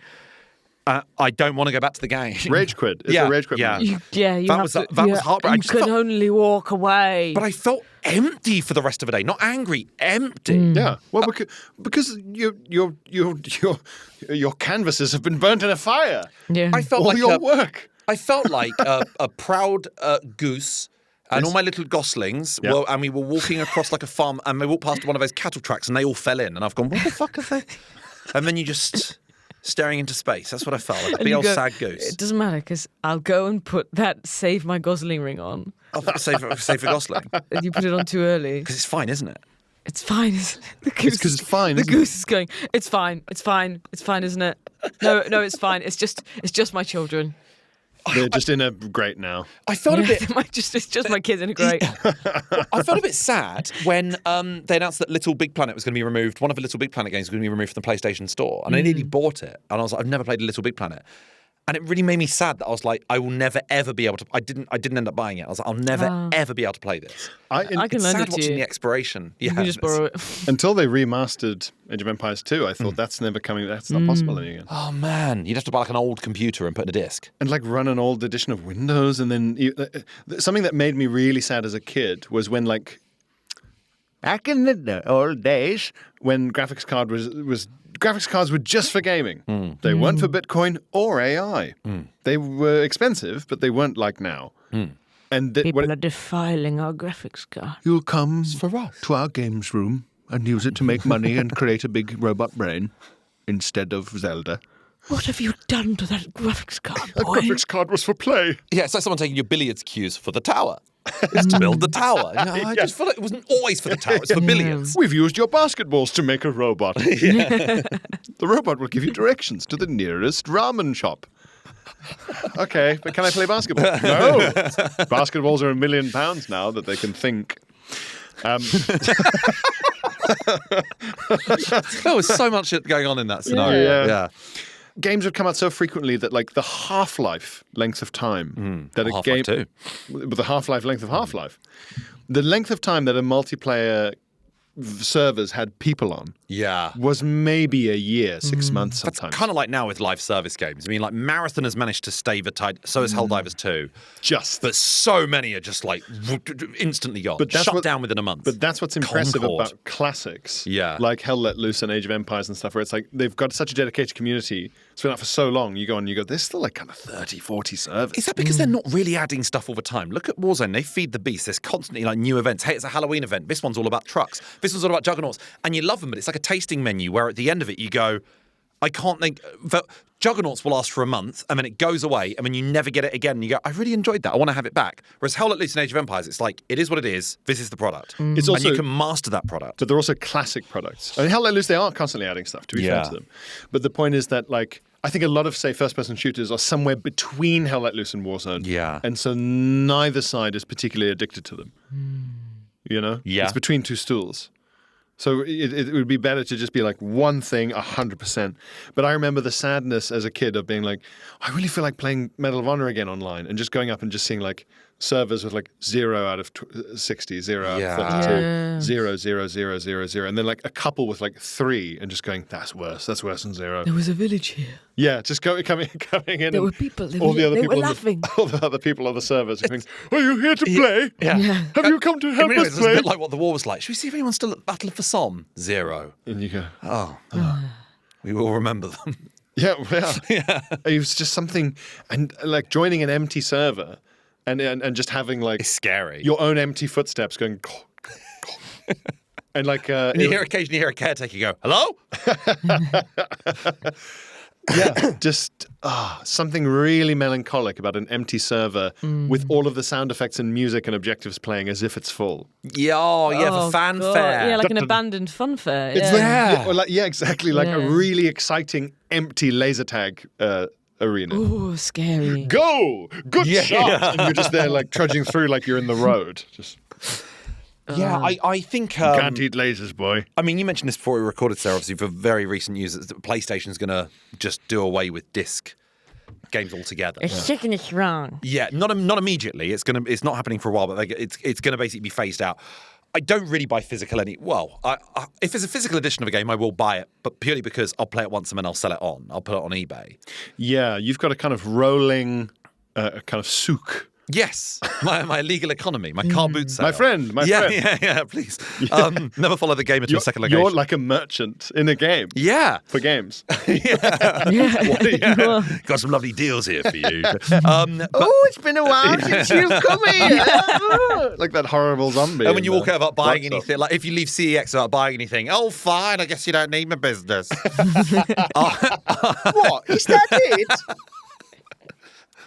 don't want to go back to the game. Rage quit. It's a rage quit. Yeah. moment. That was heartbreaking. I You just can felt- only walk away. But I felt empty for the rest of the day. Not angry, empty. Yeah. Well, because your canvases have been burnt in a fire. Yeah. I felt All like your work. I felt like a proud goose. And all my little goslings, and we were walking across like a farm, and we walked past one of those cattle tracks, and they all fell in. And I've gone, what the fuck are they? And then you just staring into space. That's what I felt like. A And big you old go, sad goose. It doesn't matter because I'll go and put that Save My Gosling ring on. I'll save for gosling. And you put it on too early. Because it's fine, isn't it? It's fine, isn't it? The goose, 'cause it's fine, The isn't it? goose is going, it's fine, isn't it? No, it's fine. It's just my children. They're just in a grate now. I felt a bit. It's just my kids in a grate. I felt a bit sad when they announced that Little Big Planet was going to be removed. One of the Little Big Planet games was going to be removed from the PlayStation Store, and I nearly bought it. And I was like, I've never played a Little Big Planet, and it really made me sad that I was like, I will never ever be able to. I didn't end up buying it. I was like, I'll never ever be able to play this. I can It's lend sad it to watching you. the expiration. Yeah, You can just borrow it. Until they remastered Age of Empires 2, I thought that's never coming. That's not possible again. Oh man, you'd have to buy like an old computer and put in a disc. And like run an old edition of Windows, and then something that made me really sad as a kid was when like back in the old days when graphics cards were just for gaming. They weren't for Bitcoin or AI. They were expensive, but they weren't like now. And People are defiling our graphics card. you'll come to our games room and use it to make money and create a big robot brain instead of Zelda. What have you done to that graphics card, That boy? graphics card was for play. Yeah, it's like someone taking your billiards cues for the tower. It's to build the tower. You know, I just feel like it wasn't always for the tower. It's for billiards. We've used your basketballs to make a robot. The robot will give you directions to the nearest ramen shop. Okay, but can I play basketball? No. Basketballs are £1 million now that they can think. There was so much shit going on in that scenario. Yeah. Games have come out so frequently that like the half-life length of time that a Half-Life game 2. with the half-life length of Half-Life, the length of time that a multiplayer servers had people on Yeah. was maybe a year, 6 months That's sometimes. kind of like now with live service games. I mean, like Marathon has managed to stay the tide. So has Helldivers 2. But so many are just like instantly gone. Shut down within a month. But that's what's impressive Concord. about classics. Yeah. Like Hell Let Loose and Age of Empires and stuff, where it's like they've got such a dedicated community. It's been out for so long. You go on, you go, there's still like kind of 30, 40 servers. Is that because they're not really adding stuff all the time? Look at Warzone. They feed the beast. There's constantly like new events. Hey, it's a Halloween event. This one's all about trucks. This one's all about juggernauts. And you love them, but it's like a tasting menu where at the end of it you go, I can't think. Juggernauts will last for a month and then it goes away and then you never get it again. And you go, I really enjoyed that. I want to have it back. Whereas Hell Let Loose and Age of Empires, it's like, it is what it is. This is the product. It's also, and you can master that product. But they're also classic products. I mean, Hell Let Loose, they are constantly adding stuff, to be fair to them. But the point is that, like, I think a lot of, say, first-person shooters are somewhere between Hell Let Loose and Warzone. Yeah. And so neither side is particularly addicted to them. You know? Yeah. It's between two stools. So it would be better to just be like one thing 100%. But I remember the sadness as a kid of being like, I really feel like playing Medal of Honor again online and just going up and just seeing like servers with like 0 out of 60, 0 out of 32, 0, 0, 0, 0, 0. And then like a couple with like 3 and just going, that's worse than 0. There was a village here. Yeah, just coming in. There were people. They all the other were people laughing. all the other people on the servers are going, are you here to play? Yeah. Have you come to help Anyway, us it's a play? bit like what the war was like. Should we see if anyone's still at the Battle of the Somme? 0. And you go, We will remember them. yeah. It was just something, and like joining an empty server and just having like It's scary. your own empty footsteps going, and like And you occasionally hear a caretaker go, hello? yeah, just something really melancholic about an empty server with all of the sound effects and music and objectives playing as if it's full. Yeah, Oh, the fanfare. God. Yeah, like an abandoned fun fair. It's Yeah. exactly like a really exciting empty laser tag arena. Ooh, scary. Go! Good shot! And you're just there like trudging through like you're in the road. Just Yeah, I think... can't eat lasers, boy. I mean, you mentioned this before we recorded, Sarah, obviously, for very recent users, that PlayStation's going to just do away with disc games altogether. It's sick and it's wrong. Yeah, not immediately. It's not happening for a while, but it's going to basically be phased out. I don't really buy physical if there's a physical edition of a game, I will buy it, but purely because I'll play it once and then I'll sell it on. I'll put it on eBay. Yeah, you've got a kind of rolling, kind of souk. Yes, my legal economy, my car boot sale. My friend. Yeah, please. Never follow the game into a second location. You're like a merchant in a game. Yeah. For games. Got some lovely deals here for you. It's been a while since you've come here. Like that horrible zombie. And when you walk out without buying Box anything, like if you leave CEX without buying anything, oh, fine, I guess you don't need my business. What? Is that it?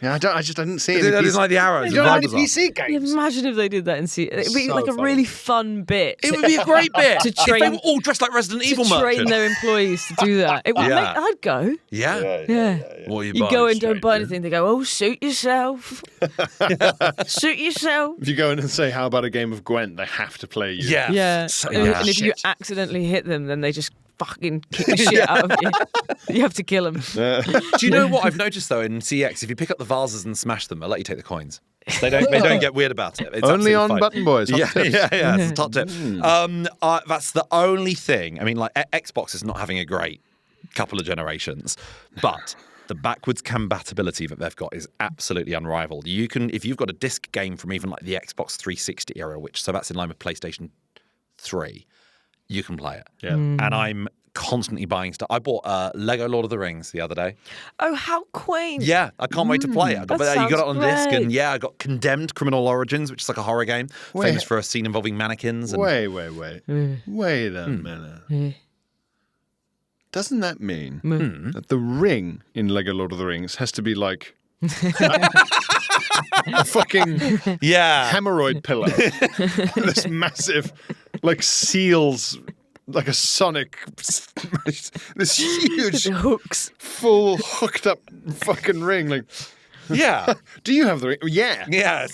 Yeah, I just didn't see it. It's like the arrows. You the don't have vibes any are. PC games. Imagine if they did that in C. It'd be So like a funny. really fun bit. It would be a great bit. To If they train- were all dressed like Resident Evil to train merchants. their employees to do that. It would Yeah. I'd go. Yeah. Yeah. What are you You buying, go and don't buy stranger? anything. They go, oh, suit yourself. Suit yourself. If you go in and say, how about a game of Gwent, they have to play you. Yeah. Yeah. So- And, yeah. and if you Shit. accidentally hit them, then they just fucking kick the shit out of you. You have to kill them. Do you know what I've noticed though in CX? If you pick up the vases and smash them, they'll let you take the coins. They don't get weird about it. It's Only absolutely on fine. Button Boys. Hot Yeah, tips. yeah, it's a top tip. That's the only thing. I mean, like Xbox is not having a great couple of generations, but the backwards compatibility that they've got is absolutely unrivaled. You can, if you've got a disc game from even like the Xbox 360 era, so that's in line with PlayStation 3, you can play it. Yeah. And I'm constantly buying stuff. I bought Lego Lord of the Rings the other day. Oh, how quaint. Yeah, I can't wait to play it. that You got it on sounds disc, great. and yeah, I got Condemned Criminal Origins, which is like a horror game, Wait. famous for a scene involving mannequins. And, Wait a minute. Doesn't that mean that the ring in Lego Lord of the Rings has to be like a fucking yeah, hemorrhoid pillow? This massive, like seals, like a Sonic, this huge, The hooks. full hooked up fucking ring. Like, yeah, do you have the ring? Yeah. yeah.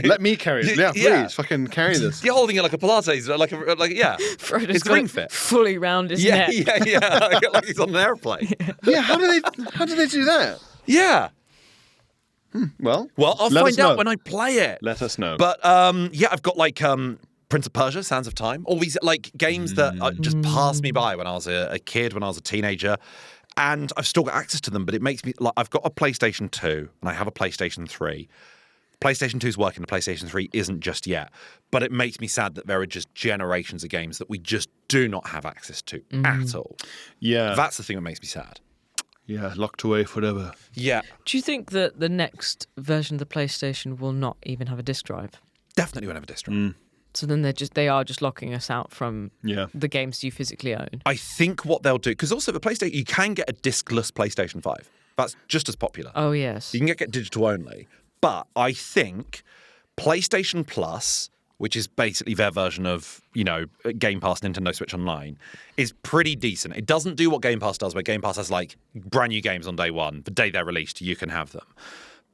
Let me carry it. Yeah, please, Yeah. fucking carry this. You're holding it like a Pilates, yeah. Frodo's It's got ring it fit. fully round his Yeah, neck. yeah. Like he's on an airplane. Yeah, how do they do that? Yeah. Well, Well, I'll let find us know. out when I play it. Let us know. But yeah, I've got like Prince of Persia, Sands of Time, all these like games that just passed me by when I was a kid, when I was a teenager, and I've still got access to them. But it makes me like I've got a PlayStation 2 and I have a PlayStation 3. PlayStation 2 is working, the PlayStation 3 isn't just yet. But it makes me sad that there are just generations of games that we just do not have access to at all. Yeah. That's the thing that makes me sad. Yeah, locked away forever. Yeah. Do you think that the next version of the PlayStation will not even have a disc drive? Definitely won't have a disc drive. So then they are just locking us out from Yeah. the games you physically own. I think what they'll do, because also the PlayStation, you can get a discless PlayStation 5. That's just as popular. Oh, yes. You can get digital only. But I think PlayStation Plus, which is basically their version of, Game Pass, Nintendo Switch Online, is pretty decent. It doesn't do what Game Pass does, where Game Pass has like brand new games on day one. The day they're released, you can have them.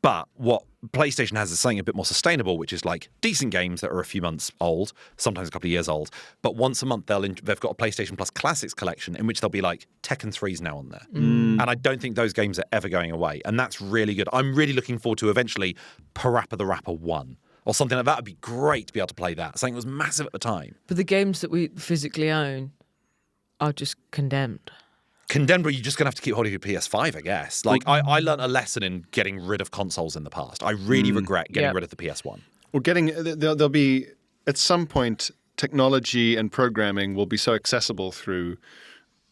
But what PlayStation has is something a bit more sustainable, which is like decent games that are a few months old, sometimes a couple of years old. But once a month, they've got a PlayStation Plus Classics collection in which they'll be like Tekken 3's now on there. And I don't think those games are ever going away. And that's really good. I'm really looking forward to eventually Parappa the Rapper 1 or something like that. Would be great to be able to play that. Something that was massive at the time. But the games that we physically own are just condemned. Condemned, but you're just going to have to keep holding your PS5, I guess. Like, I learned a lesson in getting rid of consoles in the past. I really regret getting rid of the PS1. Well, there'll be, at some point, technology and programming will be so accessible through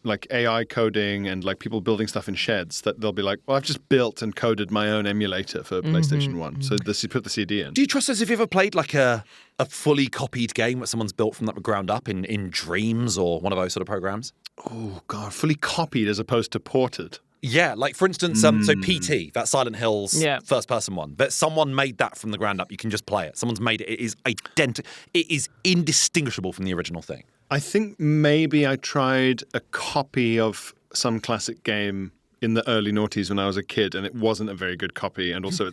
like AI coding and like people building stuff in sheds that they'll be like, well, I've just built and coded my own emulator for PlayStation 1. So you put the CD in. Do you trust us if you ever played like a fully copied game that someone's built from the ground up in Dreams or one of those sort of programs? Oh, God, fully copied as opposed to ported. Yeah, like for instance, so PT, that Silent Hills first-person one, that someone made that from the ground up. You can just play it. Someone's made it. It is identical. It is indistinguishable from the original thing. I think maybe I tried a copy of some classic game in the early noughties when I was a kid, and it wasn't a very good copy. And also,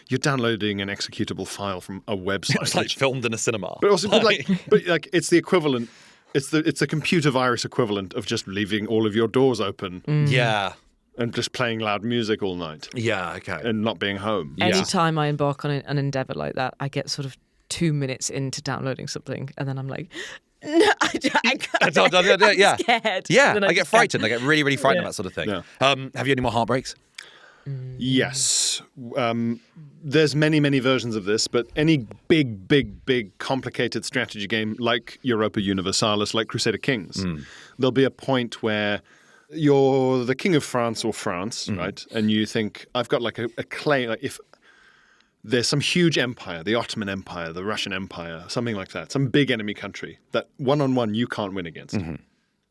you're downloading an executable file from a website. It was like filmed in a cinema. But also, it's the equivalent. It's the computer virus equivalent of just leaving all of your doors open. Yeah. And just playing loud music all night. Yeah, okay. And not being home. Anytime I embark on an endeavour like that, I get sort of 2 minutes into downloading something, and then I'm like, no, I'm scared. Yeah, I get frightened. I get really, really frightened of that sort of thing. Yeah. Have you any more heartbreaks? Yes. There's many, many versions of this, but any big, complicated strategy game like Europa Universalis, like Crusader Kings, there'll be a point where you're the king of France or France, right? And you think, I've got like a claim, like if there's some huge empire, the Ottoman Empire, the Russian Empire, something like that, some big enemy country that one-on-one you can't win against.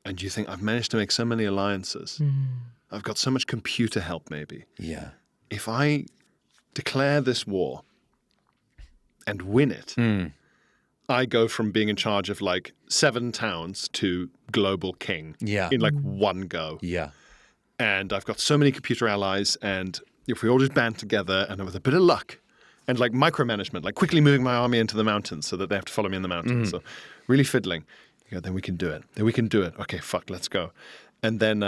And you think, I've managed to make so many alliances. I've got so much computer help maybe. Yeah. If I declare this war and win it, I go from being in charge of like 7 towns to global king in like one go. Yeah. And I've got so many computer allies, and if we all just band together and with a bit of luck and like micromanagement, like quickly moving my army into the mountains so that they have to follow me in the mountains. So really fiddling. You go, then we can do it. Then we can do it. Okay, fuck, let's go. And then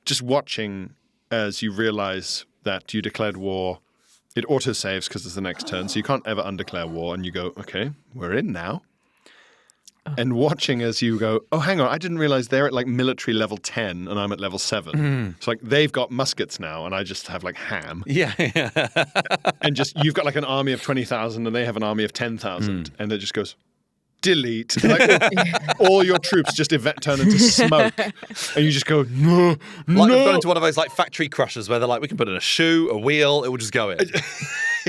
just watching as you realize that you declared war, it auto-saves because it's the next turn, so you can't ever undeclare war, and you go, okay, we're in now. And watching as you go, oh, hang on, I didn't realize they're at like military level 10 and I'm at level 7. It's like they've got muskets now and I just have like ham. Yeah. And just you've got like an army of 20,000 and they have an army of 10,000 and it just goes, delete. Like, all your troops just turn into smoke. And you just go, no, Like no. we've gone into one of those like factory crushers where they're like, we can put in a shoe, a wheel, it will just go in.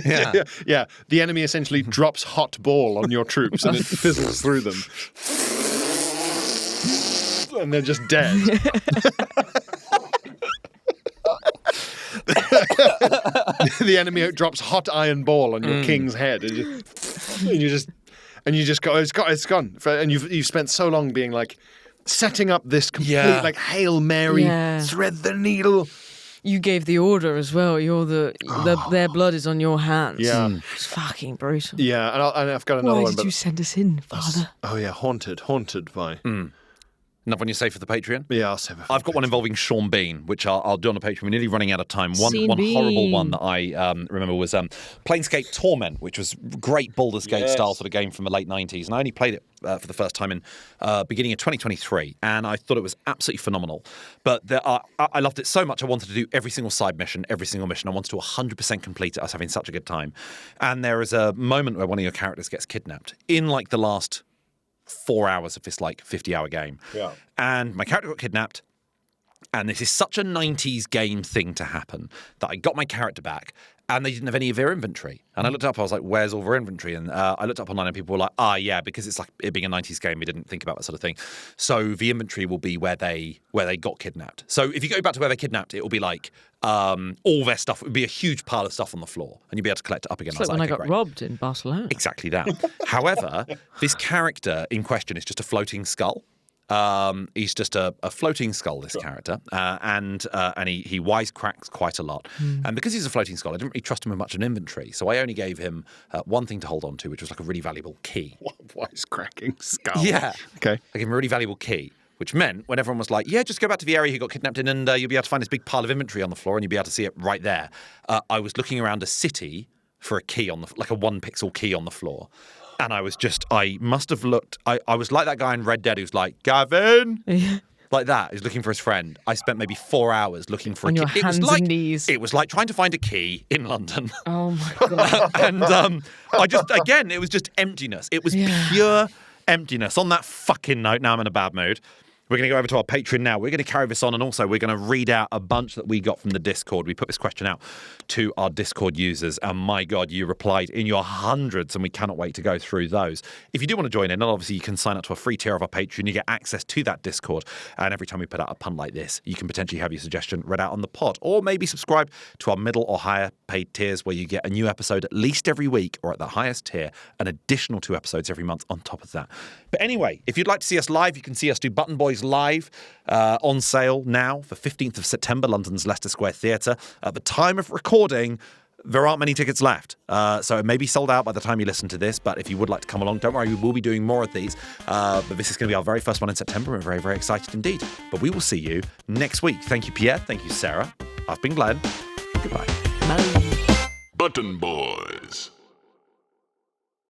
Yeah. The enemy essentially drops hot ball on your troops and it fizzles through them. And they're just dead. The enemy drops hot iron ball on your king's head. And you just go, it's gone. And you've spent so long being like setting up this complete like Hail Mary, thread the needle. You gave the order as well. You're their blood is on your hands. Yeah. It's fucking brutal. Yeah, and I've got another Why one. did you send us in, Father? Oh yeah, haunted by. Another one you say for the Patreon? Yeah, I'll save it. I've got one involving Sean Bean, which I'll do on the Patreon. We're nearly running out of time. One Sean horrible one Bean. that I remember was Planescape Torment, which was great Baldur's Gate style sort of game from the late 90s. And I only played it for the first time in beginning of 2023, and I thought it was absolutely phenomenal. But I loved it so much, I wanted to do every single side mission, every single mission. I wanted to 100% complete it. I was having such a good time. And there is a moment where one of your characters gets kidnapped in like the last 4 hours of this like 50-hour game. Yeah. And my character got kidnapped. And this is such a 90s game thing to happen that I got my character back and they didn't have any of their inventory. And I looked up, I was like, where's all their inventory? And I looked up online and people were like, yeah, because it's like it being a 90s game, we didn't think about that sort of thing. So the inventory will be where they got kidnapped. So if you go back to where they kidnapped, it will be like all their stuff. It would be a huge pile of stuff on the floor and you'd be able to collect it up again. It's like when I got robbed in Barcelona. Exactly that. However, this character in question is just a floating skull. He's just a floating skull, this character, and he wisecracks quite a lot. And because he's a floating skull, I didn't really trust him with much of an inventory, so I only gave him one thing to hold on to, which was like a really valuable key. Wisecracking skull. Yeah. Okay. I gave him a really valuable key, which meant when everyone was like, yeah, just go back to the area he got kidnapped in and you'll be able to find this big pile of inventory on the floor and you'll be able to see it right there. I was looking around a city for a key like a 1-pixel key on the floor. And I must have looked, I was like that guy in Red Dead who's like, Gavin! Like that. He's looking for his friend. I spent maybe 4 hours looking for a key. On your hands and knees. It was like trying to find a key in London. Oh my God. And it was just emptiness. It was pure emptiness. On that fucking note, now I'm in a bad mood. We're going to go over to our Patreon now. We're going to carry this on, and also we're going to read out a bunch that we got from the Discord. We put this question out to our Discord users, and my God, you replied in your hundreds, and we cannot wait to go through those. If you do want to join in, obviously you can sign up to a free tier of our Patreon. You get access to that Discord, and every time we put out a pun like this, you can potentially have your suggestion read out on the pod, or maybe subscribe to our middle or higher paid tiers where you get a new episode at least every week, or at the highest tier, an additional 2 episodes every month on top of that. But anyway, if you'd like to see us live, you can see us do Button Boys live on sale now for 15th of September, London's Leicester Square Theatre. At the time of recording, there aren't many tickets left. So it may be sold out by the time you listen to this, but if you would like to come along, don't worry, we will be doing more of these. But this is going to be our very first one in September. We're very, very excited indeed. But we will see you next week. Thank you, Pierre. Thank you, Sarah. I've been Glenn. Goodbye. Bye. Button Boys.